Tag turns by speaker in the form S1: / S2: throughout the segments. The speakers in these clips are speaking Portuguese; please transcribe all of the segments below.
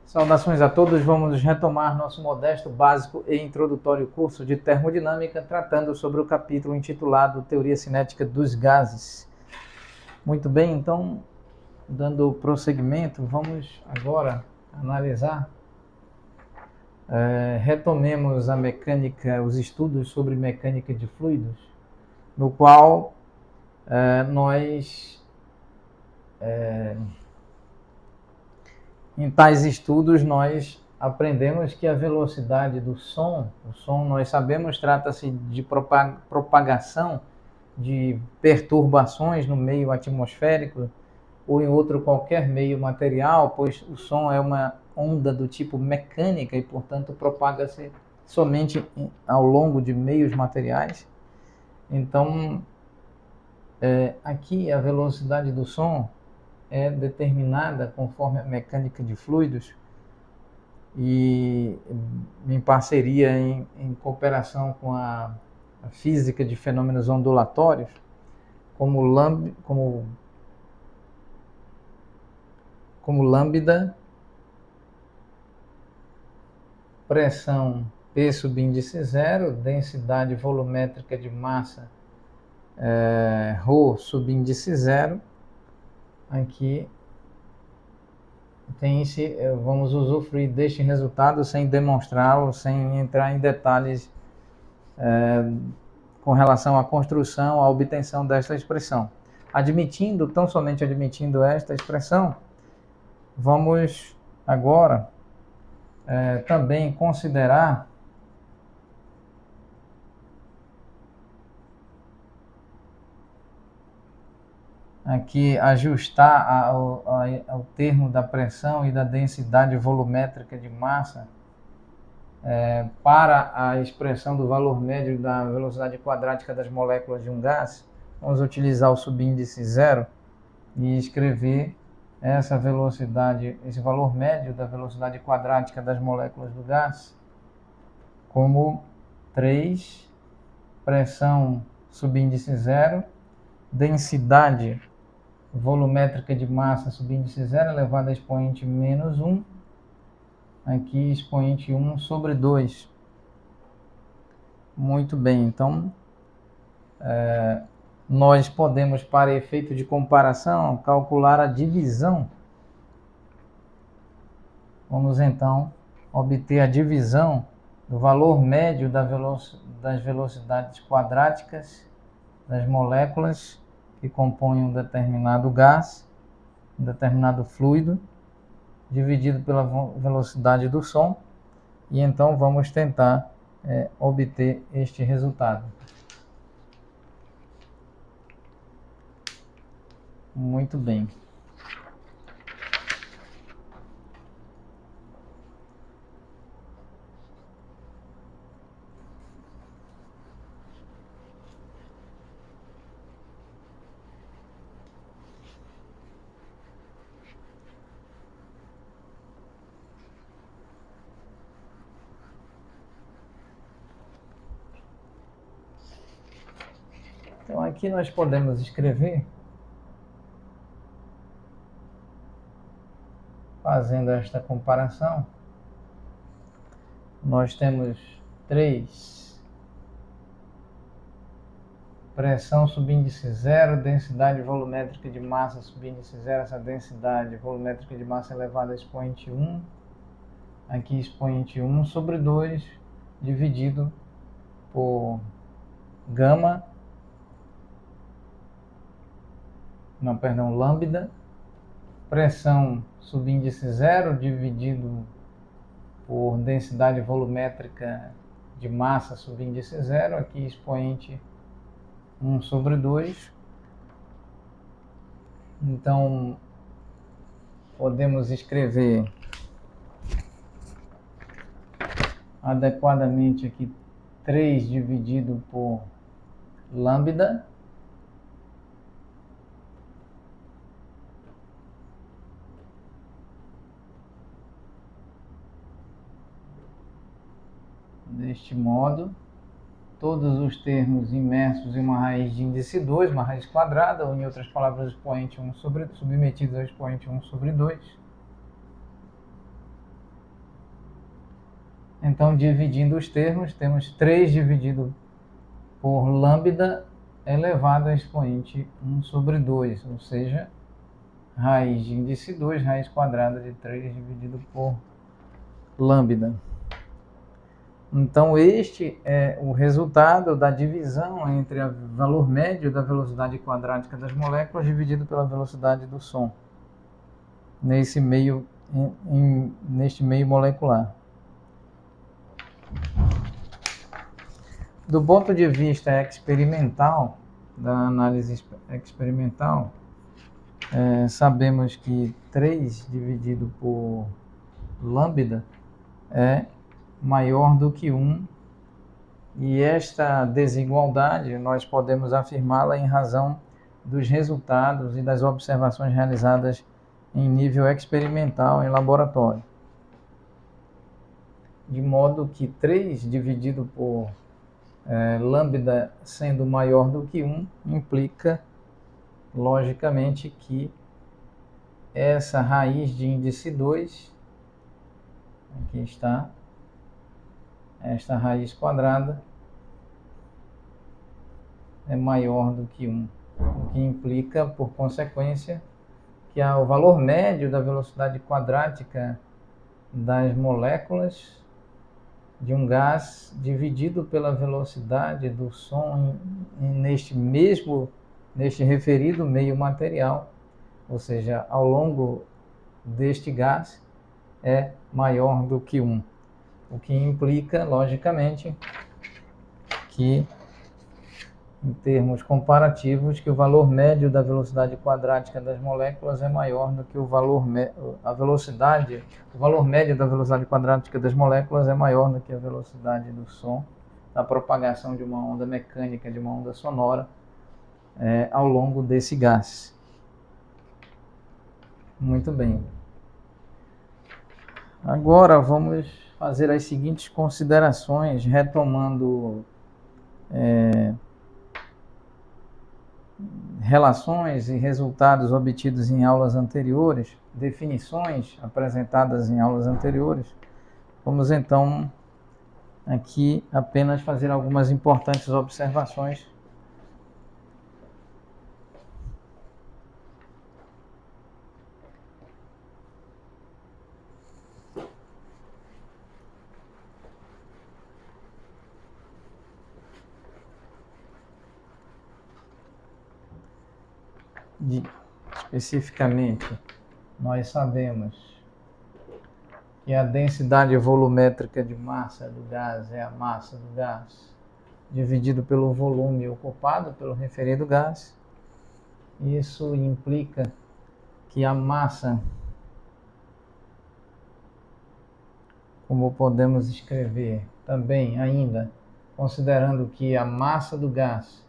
S1: Saudações a todos, vamos retomar nosso modesto, básico e introdutório curso de termodinâmica, tratando sobre o capítulo intitulado Teoria Cinética dos Gases. Muito bem, então, dando prosseguimento, vamos agora analisar, retomemos a mecânica, os estudos sobre mecânica de fluidos, no qual em tais estudos nós aprendemos que a velocidade do som, o som nós sabemos trata-se de propagação de perturbações no meio atmosférico ou em outro qualquer meio material, pois o som é uma onda do tipo mecânica e, portanto, propaga-se somente ao longo de meios materiais. Então, aqui a velocidade do som é determinada conforme a mecânica de fluidos e em parceria, em cooperação com a física de fenômenos ondulatórios, como lambda, pressão P subíndice zero, densidade volumétrica de massa ρ subíndice zero. Aqui vamos usufruir deste resultado sem demonstrá-lo, sem entrar em detalhes com relação à construção, à obtenção desta expressão. Tão somente admitindo esta expressão, vamos agora também considerar aqui, ajustar ao termo da pressão e da densidade volumétrica de massa para a expressão do valor médio da velocidade quadrática das moléculas de um gás. Vamos utilizar o subíndice zero e escrever essa velocidade, esse valor médio da velocidade quadrática das moléculas do gás como 3, pressão subíndice zero, densidade volumétrica de massa subíndice zero elevado a expoente menos 1, aqui expoente 1 sobre 2. Muito bem, então nós podemos, para efeito de comparação, calcular a divisão. Vamos então obter a divisão do valor médio das velocidades quadráticas das moléculas que compõem um determinado gás, um determinado fluido, dividido pela velocidade do som, e então vamos tentar obter este resultado. Muito bem. Então aqui nós podemos escrever, fazendo esta comparação, nós temos 3, pressão subíndice zero, densidade volumétrica de massa subíndice zero, essa densidade volumétrica de massa elevada a expoente 1, aqui expoente 1 sobre 2, dividido por lambda, pressão subíndice zero dividido por densidade volumétrica de massa subíndice zero, aqui expoente 1 sobre 2. Então, podemos escrever adequadamente aqui 3 dividido por lambda, deste modo, todos os termos imersos em uma raiz de índice 2, uma raiz quadrada, ou em outras palavras, expoente 1 submetidos ao expoente 1 sobre 2. Então, dividindo os termos, temos 3 dividido por lambda elevado a expoente 1 sobre 2, ou seja, raiz de índice 2, raiz quadrada de 3 dividido por lambda. Então, este é o resultado da divisão entre o valor médio da velocidade quadrática das moléculas dividido pela velocidade do som, neste meio molecular. Do ponto de vista experimental, da análise experimental, sabemos que 3 dividido por lambda é maior do que 1, e esta desigualdade nós podemos afirmá-la em razão dos resultados e das observações realizadas em nível experimental em laboratório. De modo que 3 dividido por lambda sendo maior do que 1 implica, logicamente, que essa raiz de índice 2, aqui está, esta raiz quadrada, é maior do que 1, o que implica, por consequência, que o valor médio da velocidade quadrática das moléculas de um gás dividido pela velocidade do som neste referido meio material, ou seja, ao longo deste gás, é maior do que 1, o que implica, logicamente, que, em termos comparativos, que o valor médio da velocidade quadrática das moléculas é maior do que o valor médio da velocidade quadrática das moléculas é maior do que a velocidade do som, da propagação de uma onda mecânica, de uma onda sonora, ao longo desse gás. Muito bem. Agora vamos fazer as seguintes considerações, retomando relações e resultados obtidos em aulas anteriores, definições apresentadas em aulas anteriores. Vamos então aqui apenas fazer algumas importantes observações especificamente. Nós sabemos que a densidade volumétrica de massa do gás é a massa do gás dividido pelo volume ocupado pelo referido gás. Isso implica que a massa, como podemos escrever também ainda, considerando que a massa do gás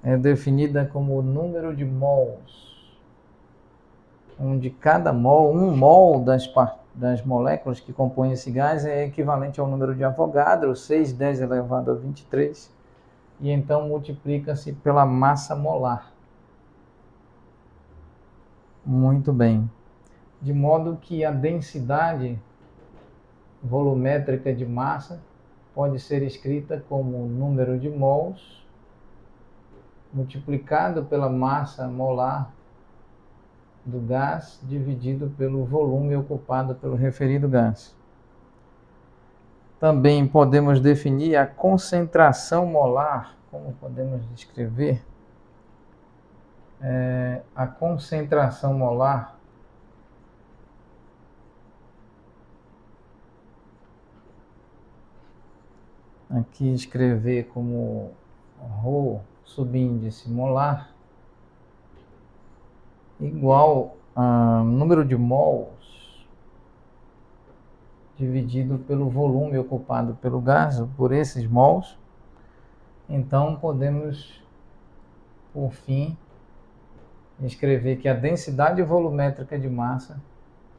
S1: é definida como o número de mols, onde cada mol, um mol das moléculas que compõem esse gás é equivalente ao número de Avogadro, 6×10 elevado a 23, e então multiplica-se pela massa molar. Muito bem. De modo que a densidade volumétrica de massa pode ser escrita como o número de mols multiplicado pela massa molar do gás dividido pelo volume ocupado pelo referido gás. Também podemos definir a concentração molar. Como podemos descrever? A concentração molar aqui escrever como ρ subíndice molar igual a número de mols dividido pelo volume ocupado pelo gás, por esses mols. Então podemos, por fim, escrever que a densidade volumétrica de massa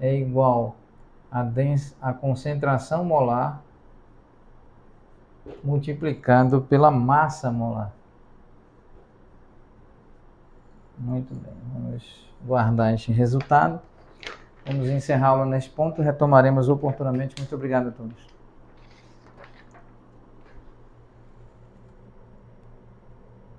S1: é igual à concentração molar multiplicado pela massa molar. Muito bem, vamos guardar este resultado. Vamos encerrá-lo neste ponto e retomaremos oportunamente. Muito obrigado a todos.